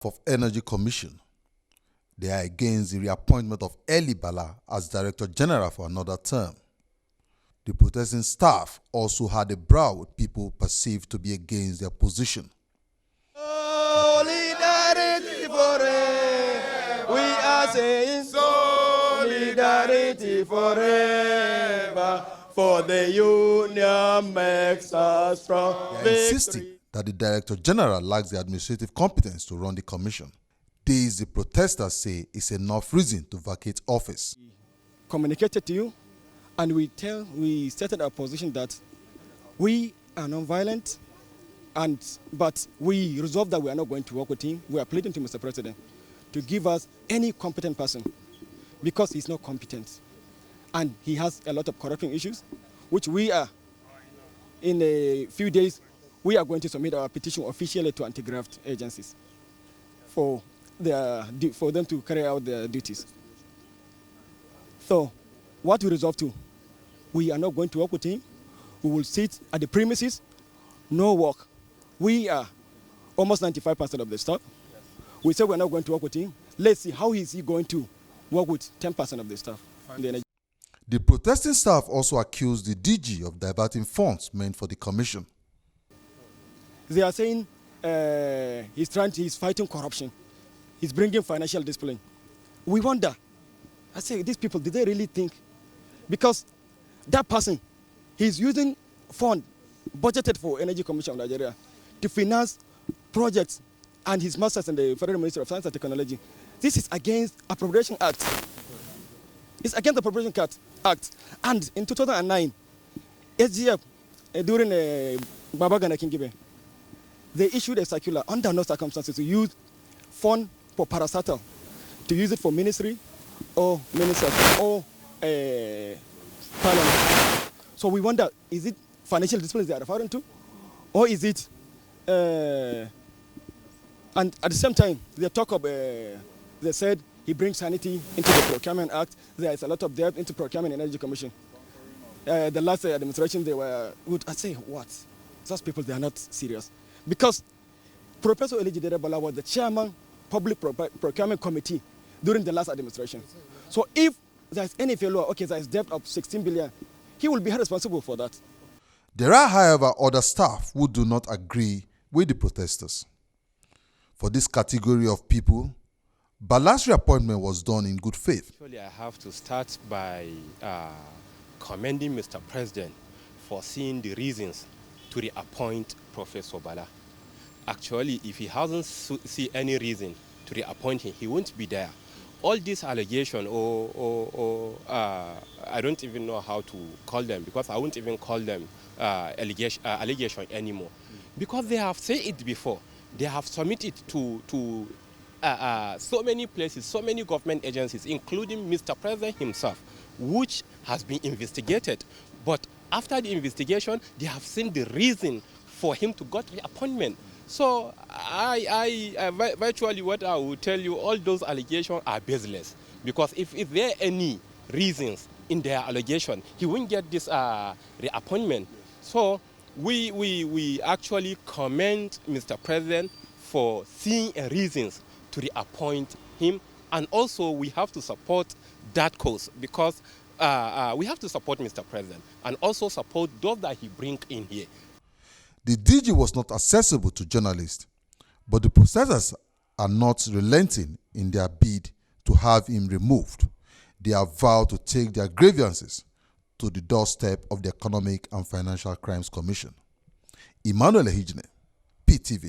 of Energy Commission. They are against the reappointment of Eli Bala as Director General for another term. The protesting staff also had a brawl with people perceived to be against their position. Solidarity forever. We are saying solidarity forever. For the union makes us strong. They are insisting that the Director General lacks the administrative competence to run the commission. This, the protesters say, is enough reason to vacate office. Communicated to you, and we stated our position that we are non-violent, but we resolved that we are not going to work with him. We are pleading to Mr. President to give us any competent person, because he's not competent. And he has a lot of corruption issues, which we are, in a few days, we are going to submit our petition officially to anti-graft agencies for them to carry out their duties. So, what we resolve to, we are not going to work with him. We will sit at the premises, no work. We are almost 95% of the staff. We say we're not going to work with him. Let's see how is he going to work with 10% of the staff. The protesting staff also accused the DG of diverting funds meant for the commission. They are saying he's fighting corruption. He's bringing financial discipline. We wonder. I say, these people, did they really think? Because that person, he's using fund budgeted for Energy Commission of Nigeria to finance projects and his masters in the Federal Ministry of Science and Technology. This is against Appropriation Act. It's against the Appropriation Act. And in 2009, SGF, during Baba Gana Kingibe, they issued a circular under no circumstances to use fund for parastatal, to use it for ministry or ministers or parliament. So we wonder, is it financial discipline they are referring to? Or is it, and at the same time, they said he brings sanity into the Procurement Act. There is a lot of debt into Procurement and Energy Commission. The last administration, they were good. I say, what? Those people, they are not serious. Because Professor Elijah Bala was the chairman Public Procurement Committee during the last administration. So if there's any failure, okay, there's debt of 16 billion, he will be responsible for that. There are, however, other staff who do not agree with the protesters. For this category of people, Bala's reappointment was done in good faith. Actually, I have to start by commending Mr. President for seeing the reasons to reappoint Professor Bala. Actually, if he hasn't seen any reason to reappoint him, he won't be there. All these allegations, I don't even know how to call them, because I won't even call them allegation anymore. Because they have said it before. They have submitted to so many places, so many government agencies, including Mr. President himself, which has been investigated. But after the investigation, they have seen the reason for him to get the appointment. So virtually what I will tell you, all those allegations are baseless. Because if there are any reasons in their allegation, he won't get this reappointment. So we actually commend Mr. President for seeing reasons to reappoint him. And also we have to support that cause, because we have to support Mr. President and also support those that he brings in here. The DG was not accessible to journalists, but the protesters are not relenting in their bid to have him removed. They have vowed to take their grievances to the doorstep of the Economic and Financial Crimes Commission. Emmanuel Ehijne, PTV.